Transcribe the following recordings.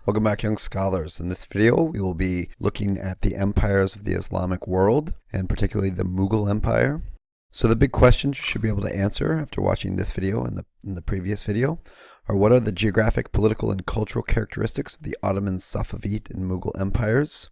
Welcome back, young scholars. In this video, we will be looking at the empires of the Islamic world, and particularly the Mughal Empire. So the big questions you should be able to answer after watching this video and the previous video are: what are the geographic, political, and cultural characteristics of the Ottoman, Safavid, and Mughal empires?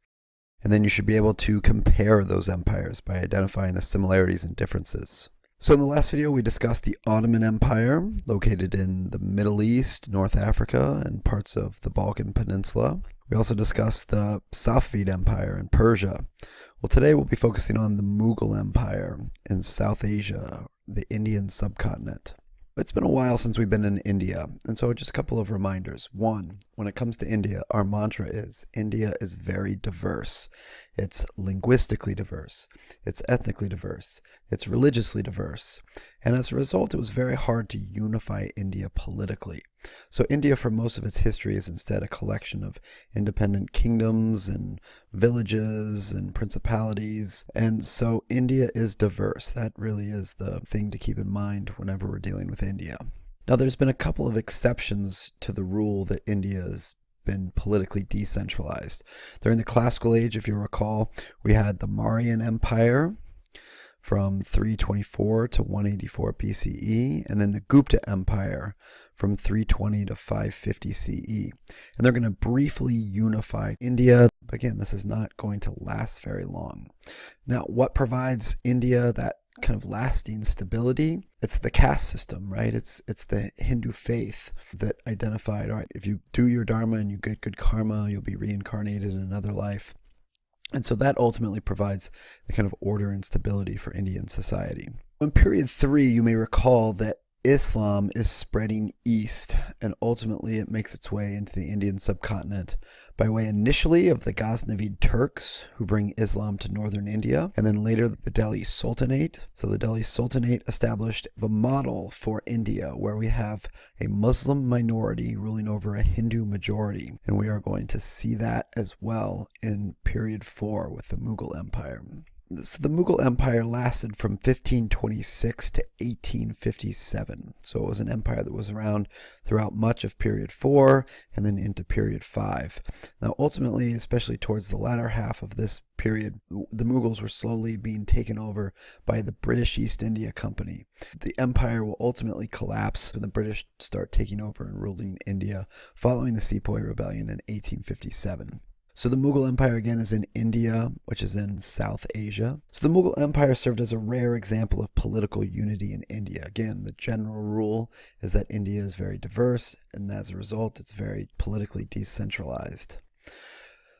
And then you should be able to compare those empires by identifying the similarities and differences. So in the last video, we discussed the Ottoman Empire, located in the Middle East, North Africa, and parts of the Balkan Peninsula. We also discussed the Safavid Empire in Persia. Well, today we'll be focusing on the Mughal Empire in South Asia, the Indian subcontinent. It's been a while since we've been in India, and so just a couple of reminders. One, when it comes to India, our mantra is India is very diverse. It's linguistically diverse, it's ethnically diverse, it's religiously diverse, and as a result, it was very hard to unify India politically. So India, for most of its history, is instead a collection of independent kingdoms and villages and principalities, and so India is diverse. That really is the thing to keep in mind whenever we're dealing with India. Now, there's been a couple of exceptions to the rule that India has been politically decentralized. During the Classical Age, if you recall, we had the Mauryan Empire from 324 to 184 BCE, and then the Gupta Empire from 320 to 550 CE. And they're going to briefly unify India, but again, this is not going to last very long. Now, what provides India that kind of lasting stability? It's the caste system, right? It's the Hindu faith that identified, all right, if you do your dharma and you get good karma, you'll be reincarnated in another life. And so that ultimately provides the kind of order and stability for Indian society. In period 3, you may recall that Islam is spreading east, and ultimately it makes its way into the Indian subcontinent by way initially of the Ghaznavid Turks, who bring Islam to northern India, and then later the Delhi Sultanate. So the Delhi Sultanate established the model for India, where we have a Muslim minority ruling over a Hindu majority, and we are going to see that as well in period 4 with the Mughal Empire. So the Mughal Empire lasted from 1526 to 1857. So it was an empire that was around throughout much of period 4 and then into period 5. Now ultimately, especially towards the latter half of this period, the Mughals were slowly being taken over by the British East India Company. The empire will ultimately collapse when the British start taking over and ruling India following the Sepoy Rebellion in 1857. So the Mughal Empire again is in India, which is in South Asia. So the Mughal Empire served as a rare example of political unity in India. Again, the general rule is that India is very diverse, and as a result, it's very politically decentralized.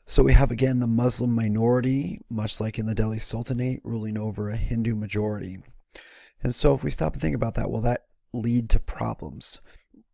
So we have again the Muslim minority, much like in the Delhi Sultanate, ruling over a Hindu majority. And so if we stop and think about that, will that lead to problems?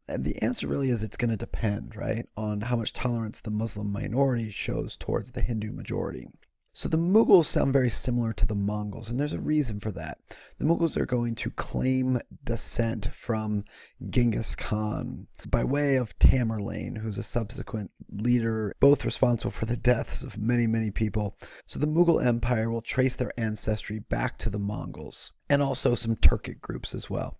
And the answer really is it's going to depend, right, on how much tolerance the Muslim minority shows towards the Hindu majority. So the Mughals sound very similar to the Mongols, and there's a reason for that. The Mughals are going to claim descent from Genghis Khan by way of Tamerlane, who's a subsequent leader, both responsible for the deaths of many, many people. So the Mughal Empire will trace their ancestry back to the Mongols, and also some Turkic groups as well.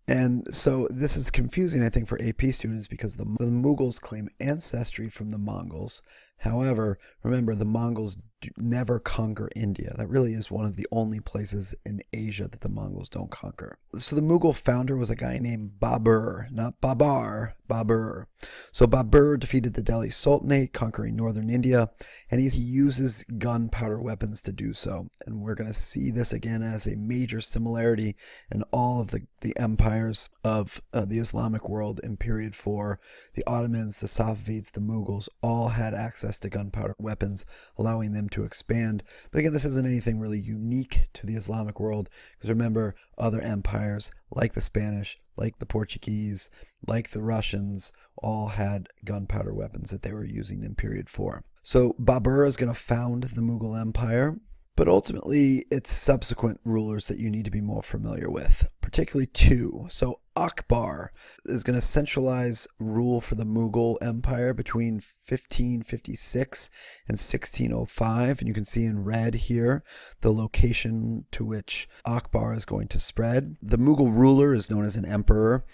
And so this is confusing, I think, for AP students because the Mughals claim ancestry from the Mongols. However, remember, the Mongols never conquer India. That really is one of the only places in Asia that the Mongols don't conquer. So the Mughal founder was a guy named Babur, not Babar, Babur. So Babur defeated the Delhi Sultanate, conquering northern India, and he uses gunpowder weapons to do so. And we're going to see this again as a major similarity in all of the empires of the Islamic world in period 4. The Ottomans, the Safavids, the Mughals all had access to gunpowder weapons, allowing them to expand. But again, this isn't anything really unique to the Islamic world, because remember, other empires like the Spanish, like the Portuguese, like the Russians, all had gunpowder weapons that they were using in period 4. So Babur is going to found the Mughal Empire, but ultimately it's subsequent rulers that you need to be more familiar with, particularly 2. So Akbar is going to centralize rule for the Mughal Empire between 1556 and 1605, and you can see in red here the location to which Akbar is going to spread. The Mughal ruler is known as an emperor,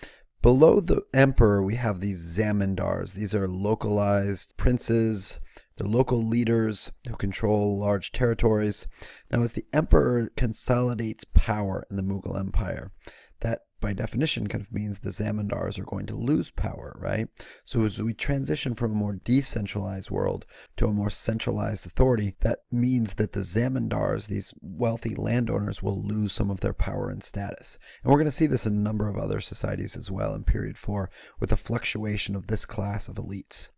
Below the emperor, we have these zamindars. These are localized princes. They're local leaders who control large territories. Now, as the emperor consolidates power in the Mughal Empire, that by definition kind of means the zamindars are going to lose power, right? So as we transition from a more decentralized world to a more centralized authority, that means that the zamindars, these wealthy landowners, will lose some of their power and status. And we're going to see this in a number of other societies as well in period 4 with the fluctuation of this class of elites.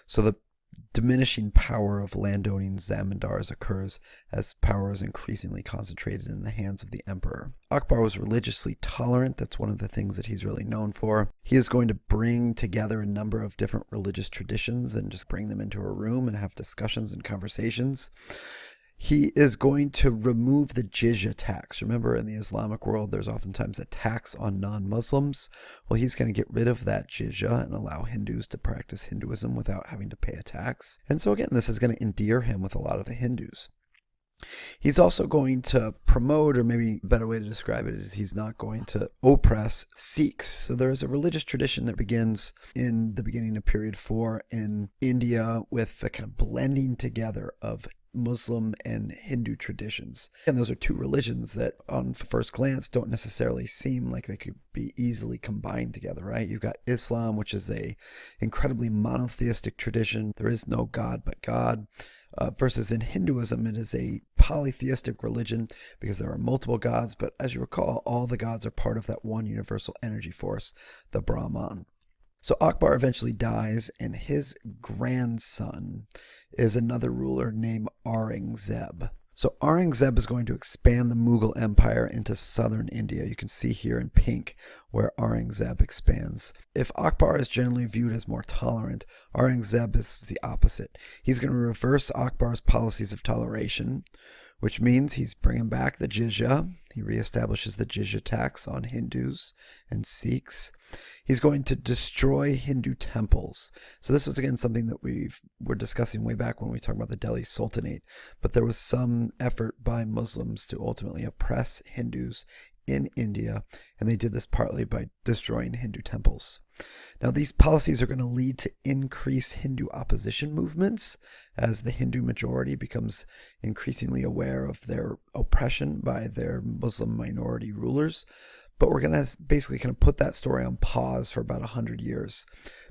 So the diminishing power of landowning zamindars occurs as power is increasingly concentrated in the hands of the emperor. Akbar was religiously tolerant. That's one of the things that he's really known for. He is going to bring together a number of different religious traditions and just bring them into a room and have discussions and conversations. He is going to remove the jizya tax. Remember, in the Islamic world, there's oftentimes a tax on non-Muslims. Well, he's going to get rid of that jizya and allow Hindus to practice Hinduism without having to pay a tax. And so again, this is going to endear him with a lot of the Hindus. He's also going to promote, or maybe a better way to describe it is he's not going to oppress Sikhs. So there is a religious tradition that begins in the beginning of period 4 in India with the kind of blending together of Muslim and Hindu traditions. And those are two religions that on first glance don't necessarily seem like they could be easily combined together, right? You've got Islam, which is a incredibly monotheistic tradition. There is no God but God. Versus in Hinduism, it is a polytheistic religion because there are multiple gods, but as you recall, all the gods are part of that one universal energy force, the Brahman. So Akbar eventually dies, and his grandson is another ruler named Aurangzeb. So Aurangzeb is going to expand the Mughal Empire into southern India. You can see here in pink where Aurangzeb expands. If Akbar is generally viewed as more tolerant, Aurangzeb is the opposite. He's going to reverse Akbar's policies of toleration, which means he's bringing back the jizya. He reestablishes the jizya tax on Hindus and Sikhs. He's going to destroy Hindu temples. So this was again something that we were discussing way back when we talked about the Delhi Sultanate. But there was some effort by Muslims to ultimately oppress Hindus in India, and they did this partly by destroying Hindu temples. Now these policies are going to lead to increased Hindu opposition movements as the Hindu majority becomes increasingly aware of their oppression by their Muslim minority rulers. But we're going to basically kind of put that story on pause for about 100 years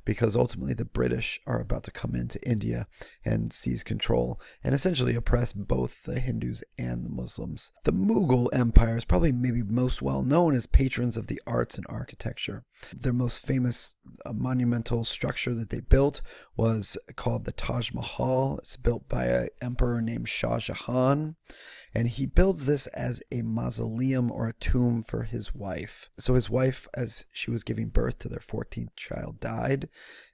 because ultimately the British are about to come into India and seize control and essentially oppress both the Hindus and the Muslims. The Mughal Empire is probably maybe most well known as patrons of the arts and architecture. Their most famous monumental structure that they built was called the Taj Mahal. It's built by an emperor named Shah Jahan. And he builds this as a mausoleum or a tomb for his wife. So his wife, as she was giving birth to their 14th child, died.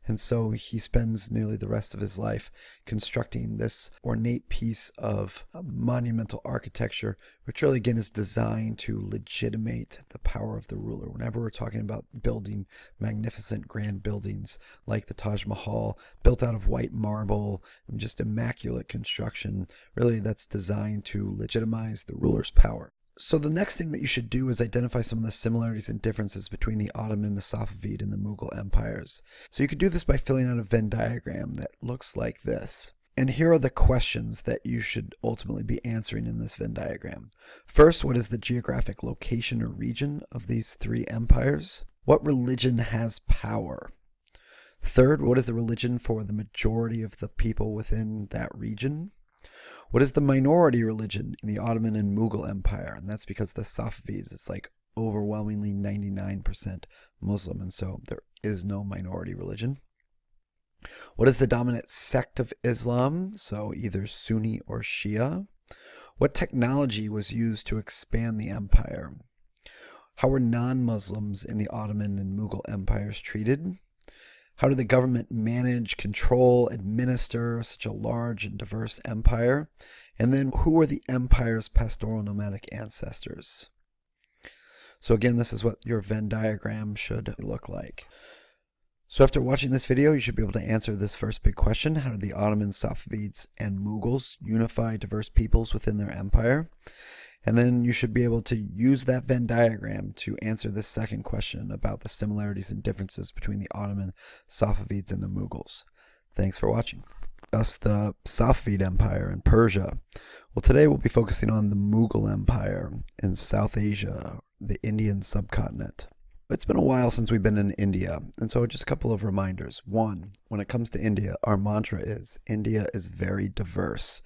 And so he spends nearly the rest of his life constructing this ornate piece of monumental architecture, which really, again, is designed to legitimate the power of the ruler. Whenever we're talking about building magnificent grand buildings like the Taj Mahal, built out of white marble and just immaculate construction, really that's designed to legitimize the ruler's power. So the next thing that you should do is identify some of the similarities and differences between the Ottoman, the Safavid, and the Mughal empires. So you could do this by filling out a Venn diagram that looks like this. And here are the questions that you should ultimately be answering in this Venn diagram. First, what is the geographic location or region of these three empires? What religion has power? Third, what is the religion for the majority of the people within that region? What is the minority religion in the Ottoman and Mughal Empire? And that's because the Safavids, it's like overwhelmingly 99% Muslim, and so there is no minority religion. What is the dominant sect of Islam? So either Sunni or Shia. What technology was used to expand the empire? How were non-Muslims in the Ottoman and Mughal empires treated? How did the government manage, control, administer such a large and diverse empire? And then who were the empire's pastoral nomadic ancestors? So again, this is what your Venn diagram should look like. So after watching this video, you should be able to answer this first big question. How did the Ottomans, Safavids, and Mughals unify diverse peoples within their empire? And then you should be able to use that Venn diagram to answer this second question about the similarities and differences between the Ottoman, Safavids, and the Mughals. Thanks for watching. Discuss the Safavid Empire in Persia. Well, today we'll be focusing on the Mughal Empire in South Asia, the Indian subcontinent. It's been a while since we've been in India, and so just a couple of reminders. One, when it comes to India, our mantra is, India is very diverse.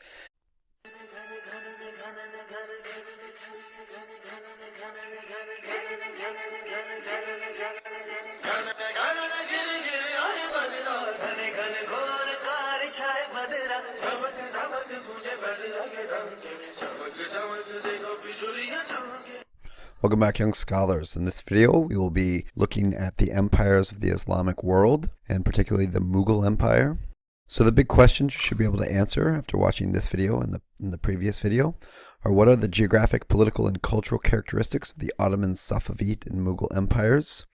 Welcome back, young scholars. In this video, we will be looking at the empires of the Islamic world, and particularly the Mughal Empire. So the big questions you should be able to answer after watching this video and the previous video are: what are the geographic, political, and cultural characteristics of the Ottoman, Safavid, and Mughal empires?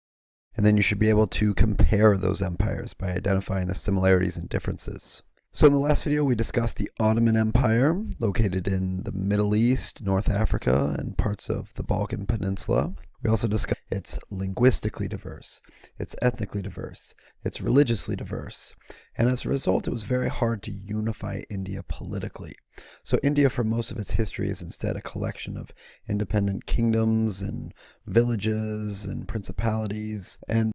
And then you should be able to compare those empires by identifying the similarities and differences. So in the last video, we discussed the Ottoman Empire, located in the Middle East, North Africa, and parts of the Balkan Peninsula. We also discussed it's linguistically diverse, it's ethnically diverse, it's religiously diverse, and as a result, it was very hard to unify India politically. So India, for most of its history, is instead a collection of independent kingdoms and villages and principalities, and